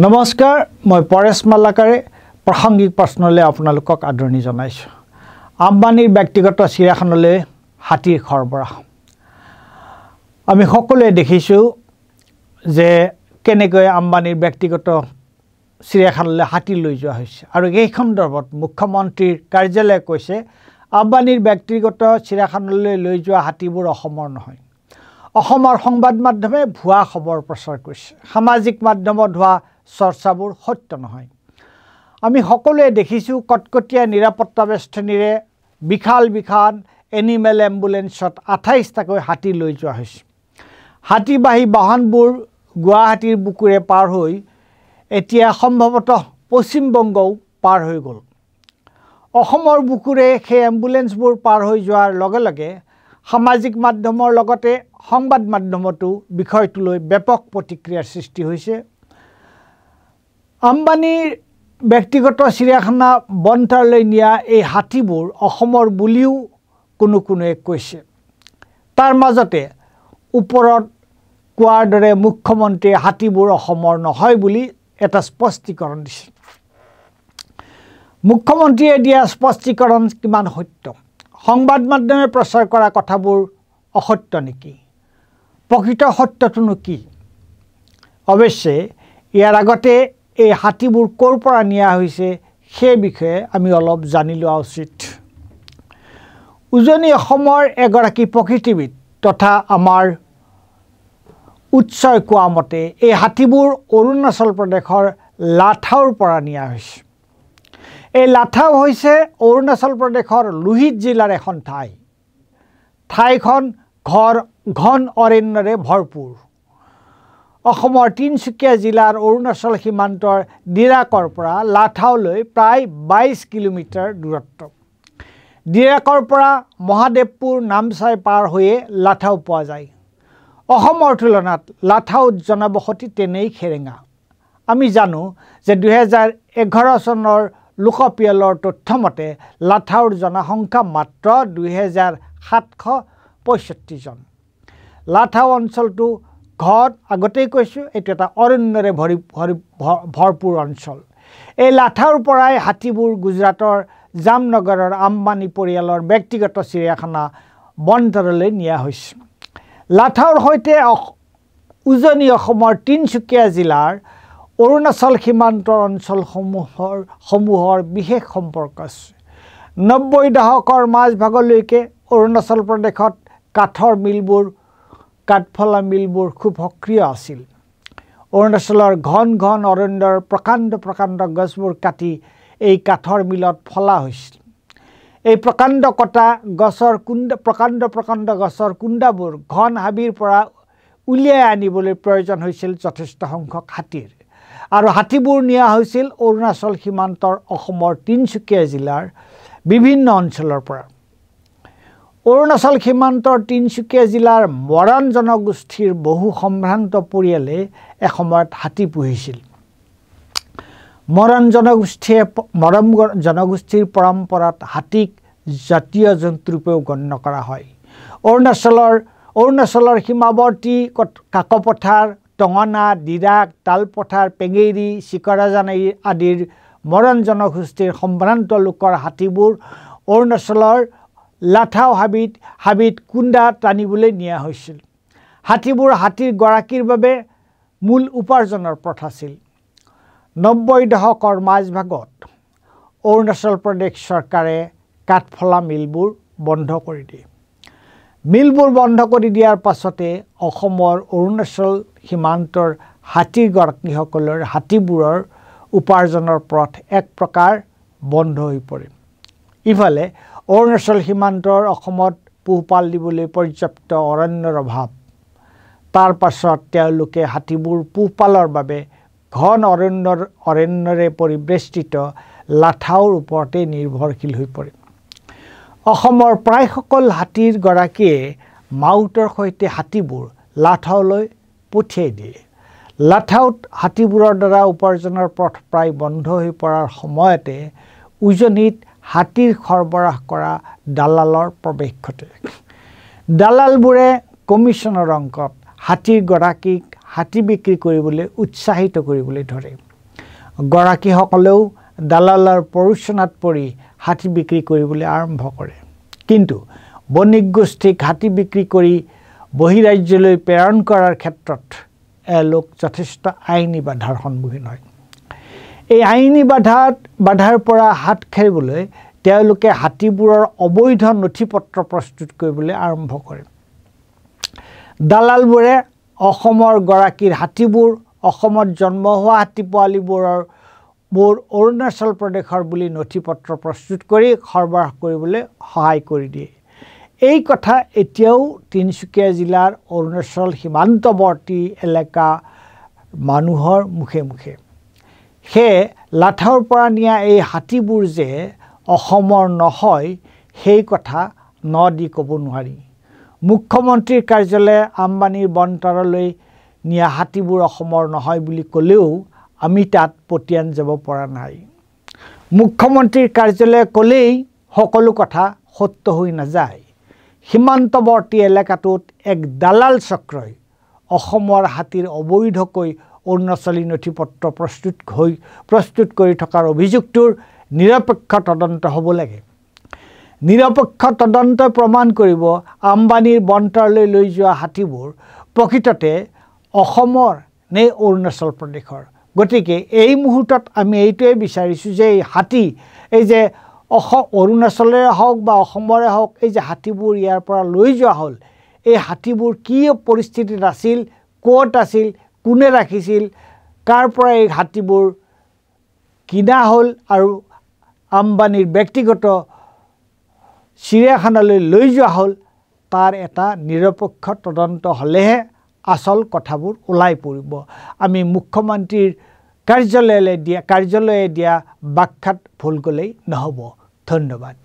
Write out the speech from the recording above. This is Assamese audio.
নমস্কাৰ মই পৰেশ মালাকাৰে প্ৰাসংগিক প্ৰশ্নলৈ আপোনালোকক আদৰণি জনাইছো। আম্বানীৰ ব্যক্তিগত চিৰিয়াখানালৈ হাতীৰ সৰবৰাহ। আমি সকলোৱে দেখিছো যে কেনেকৈ আম্বানীৰ ব্যক্তিগত চিৰিয়াখানালৈ হাতী লৈ যোৱা হৈছে আৰু এই সন্দৰ্ভত মুখ্যমন্ত্ৰীৰ কাৰ্যালয়ে কৈছে আম্বানীৰ ব্যক্তিগত চিৰিয়াখানালৈ লৈ যোৱা হাতীবোৰ অসমৰ নহয়। অসমৰ সংবাদ মাধ্যমে ভুৱা খবৰ প্ৰচাৰ কৰিছে। সামাজিক মাধ্যমত হোৱা চৰ্চাবোৰ সত্য নহয়। আমি সকলোৱে দেখিছো কটকটীয়া নিৰাপত্তা বেষ্টনীৰে বিশাল এনিমেল এম্বুলেন্সত 28টাকৈ হাতী লৈ যোৱা হৈছে। হাতীবাহী বাহনবোৰ গুৱাহাটীৰ বুকুৰে পাৰ হৈ এতিয়া সম্ভৱতঃ পশ্চিমবংগও পাৰ হৈ গ'ল। অসমৰ বুকুৰে সেই এম্বুলেন্সবোৰ পাৰ হৈ যোৱাৰ লগে লগে সামাজিক মাধ্যমৰ লগতে সংবাদ মাধ্যমতো বিষয়টোলৈ ব্যাপক প্ৰতিক্ৰিয়াৰ সৃষ্টি হৈছে। আম্বানীৰ ব্যক্তিগত চিৰিয়াখানা বন্ধাৰলৈ নিয়া এই হাতীবোৰ অসমৰ বুলিও কোনোৱে কৈছে। তাৰ মাজতে ওপৰত কোৱাৰ দৰে মুখ্যমন্ত্ৰীয়ে হাতীবোৰ অসমৰ নহয় বুলি এটা স্পষ্টীকৰণ দিছে। মুখ্যমন্ত্ৰীয়ে দিয়া স্পষ্টীকৰণ কিমান সত্য? সংবাদ মাধ্যমে প্ৰচাৰ কৰা কথাবোৰ অসত্য নেকি? প্ৰকৃত সত্যটোনো কি? অৱশ্যে ইয়াৰ আগতে এই হাতীবোৰ ক'ৰ পৰা নিয়া হৈছে সেই বিষয়ে আমি অলপ জানি লোৱা উচিত। উজনি অসমৰ এগৰাকী প্ৰকৃতিবিদ তথা আমাৰ উৎসই কোৱা মতে এই হাতীবোৰ অৰুণাচল প্ৰদেশৰ লাথাউৰ পৰা নিয়া হৈছে। এই লাথাউ হৈছে অৰুণাচল প্ৰদেশৰ লোহিত জিলাৰ এখন ঠাইখন ঘন অৰণ্যৰে ভৰপূৰ। অসমৰ তিনিচুকীয়া জিলাৰ অৰুণাচল সীমান্তৰ ডিৰাকৰ পৰা লাথাউলৈ প্ৰায় 22 কিলোমিটাৰ দূৰত্ব। ডিৰাকৰ পৰা মহাদেৱপুৰ নামচাই পাৰ হৈয়ে লাথাউ পোৱা যায়। অসমৰ তুলনাত লাথাউত জনবসতি তেনেই খেৰেঙা। আমি জানো যে 2011 চনৰ লোকপিয়লৰ তথ্যমতে লাথাউৰ জনসংখ্যা মাত্ৰ 2765 জন। লাথাউ অঞ্চলটো আগতেই কৈছোঁ এইটো এটা অৰণ্যৰে ভৰপূৰ অঞ্চল। এই লাথাউৰ পৰাই হাতীবোৰ গুজৰাটৰ জামনগৰৰ আম্বানী পৰিয়ালৰ ব্যক্তিগত চিৰিয়াখানা বন্ধাৰলৈ নিয়া হৈছে। লাথাউৰ সৈতে উজনি অসমৰ তিনিচুকীয়া জিলাৰ অৰুণাচল সীমান্তৰ অঞ্চলসমূহৰ বিশেষ সম্পৰ্ক আছে। 90 দশকৰ মাজভাগলৈকে অৰুণাচল প্ৰদেশত কাঠফলা মিলবোৰ খুব সক্ৰিয় আছিল। অৰুণাচলৰ ঘন অৰণ্যৰ প্ৰকাণ্ড গছবোৰ কাটি এই কাঠৰ মিলত ফলা হৈছিল। এই প্ৰকাণ্ড গছৰ কুণ্ডাবোৰ ঘন হাবিৰ পৰা উলিয়াই আনিবলৈ প্ৰয়োজন হৈছিল যথেষ্ট সংখ্যক হাতীৰ, আৰু হাতীবোৰ নিয়া হৈছিল অৰুণাচল সীমান্তৰ অসমৰ তিনিচুকীয়া জিলাৰ বিভিন্ন অঞ্চলৰ পৰা। অৰুণাচল সীমান্তৰ তিনিচুকীয়া জিলাৰ মৰাণ জনগোষ্ঠীৰ বহু সম্ভ্ৰান্ত পৰিয়ালে এসময়ত হাতী পুহিছিল। মৰাণ জনগোষ্ঠীৰ পৰম্পৰাত হাতীক জাতীয় জন্তুৰূপেও গণ্য কৰা হয়। অৰুণাচলৰ সীমাৱৰ্তী কাকপথাৰ, টঙনা, ডিৰাক, তালপথাৰ, পেঙেৰি, চিকৰাজান আদিৰ মৰাণ জনগোষ্ঠীৰ সম্ভ্ৰান্ত লোকৰ হাতীবোৰ অৰুণাচলৰ লাথাউ হাবিত কুণ্ডা টানিবলৈ নিয়া হৈছিল। হাতীবোৰ হাতীৰ গৰাকীৰ বাবে মূল উপাৰ্জনৰ পথ আছিল। 90 দশকৰ মাজভাগত অৰুণাচল প্ৰদেশ চৰকাৰে কাঠফলা মিলবোৰ বন্ধ কৰি দিয়ে। মিলবোৰ বন্ধ কৰি দিয়াৰ পাছতে অসমৰ অৰুণাচল সীমান্তৰ হাতীবোৰৰ উপাৰ্জনৰ পথ এক প্ৰকাৰ বন্ধ হৈ পৰে। ইফালে অৰুণাচল সীমান্তৰ অসমত পোহপাল দিবলৈ পৰ্যাপ্ত অৰণ্যৰ অভাৱ। তাৰ পাছত তেওঁলোকে হাতীবোৰ পোহপালৰ বাবে ঘন অৰণ্যৰে পৰিবেষ্টিত লাথাউৰ ওপৰতে নিৰ্ভৰশীল হৈ পৰে। অসমৰ প্ৰায়সকল হাতীৰ গৰাকীয়ে মাউতৰ সৈতে হাতীবোৰ লাথাউলৈ পঠিয়াই দিয়ে। লাথাউত হাতীবোৰৰ দ্বাৰা উপাৰ্জনৰ পথ প্ৰায় বন্ধ হৈ পৰাৰ সময়তে উজনিত হাতীৰ সৰবৰাহ কৰা দালালৰ প্ৰৱেশ ঘটে। দালালবোৰে কমিছনৰ অংকত হাতীৰ গৰাকীক হাতী বিক্ৰী কৰিবলৈ উৎসাহিত কৰিবলৈ ধৰে। গৰাকীসকলেও দালালৰ প্ৰৰোচনাত পৰি হাতী বিক্ৰী কৰিবলৈ আৰম্ভ কৰে। কিন্তু বণিক গোষ্ঠীক হাতী বিক্ৰী কৰি বহিৰাজ্যলৈ প্ৰেৰণ কৰাৰ ক্ষেত্ৰত এওঁলোক যথেষ্ট আইনী বাধাৰ সন্মুখীন হয়। এই আইনী বাধাৰ পৰা হাত সাৰিবলৈ তেওঁলোকে হাতীবোৰৰ অবৈধ নথি পত্ৰ প্ৰস্তুত কৰিবলৈ আৰম্ভ কৰে। দালালবোৰে অসমৰ গৰাকীৰ হাতীবোৰ অসমত জন্ম হোৱা হাতী পোৱালিবোৰৰ অৰুণাচল প্ৰদেশৰ বুলি নথি পত্ৰ প্ৰস্তুত কৰি সৰবৰাহ কৰিবলৈ সহায় কৰি দিয়ে। এই কথা এতিয়াও তিনিচুকীয়া জিলাৰ অৰুণাচল সীমান্তৱৰ্তী এলেকা মানুহৰ মুখে মুখে। সেয়ে লাথাউৰ পৰা নিয়া এই হাতীবোৰ যে অসমৰ নহয় সেই কথা ন দি ক'ব নোৱাৰি। মুখ্যমন্ত্ৰীৰ কাৰ্যালয়ে আম্বানীৰ বন্তাৰলৈ নিয়া হাতীবোৰ অসমৰ নহয় বুলি ক'লেও আমি তাত পতিয়ান যাব পৰা নাই। মুখ্যমন্ত্ৰীৰ কাৰ্যালয়ে ক'লেই সকলো কথা সত্য হৈ নাযায়। সীমান্তৱৰ্তী এলেকাটোত এক দালাল চক্ৰই অসমৰ হাতীৰ অবৈধকৈ অৰুণাচলী নথি পত্ৰ প্ৰস্তুত কৰি থকাৰ অভিযোগটোৰ নিৰপেক্ষ তদন্ত হ'ব লাগে। নিৰপেক্ষ তদন্তই প্ৰমাণ কৰিব আম্বানীৰ বন্তাৰলৈ লৈ যোৱা হাতীবোৰ প্ৰকৃততে অসমৰ নে অৰুণাচল প্ৰদেশৰ। গতিকে এই মুহূৰ্তত আমি এইটোৱে বিচাৰিছোঁ যে এই হাতী এই যে অৰুণাচলৰে হওক বা অসমৰে হওক এই যে হাতীবোৰ ইয়াৰ পৰা লৈ যোৱা হ'ল, এই হাতীবোৰ কি পৰিস্থিতিত আছিল, ক'ত আছিল, কোনে ৰাখিছিল, কাৰ পৰা এই হাতীবোৰ কিনা হ'ল আৰু আম্বানীৰ ব্যক্তিগত চিৰিয়াখানালৈ লৈ যোৱা হ'ল, তাৰ এটা নিৰপেক্ষ তদন্ত হ'লেহে আচল কথাবোৰ ওলাই পৰিব। আমি মুখ্যমন্ত্ৰীৰ কাৰ্যালয়ে দিয়া ব্যাখ্যাত ভুল গ'লেই নহ'ব। ধন্যবাদ।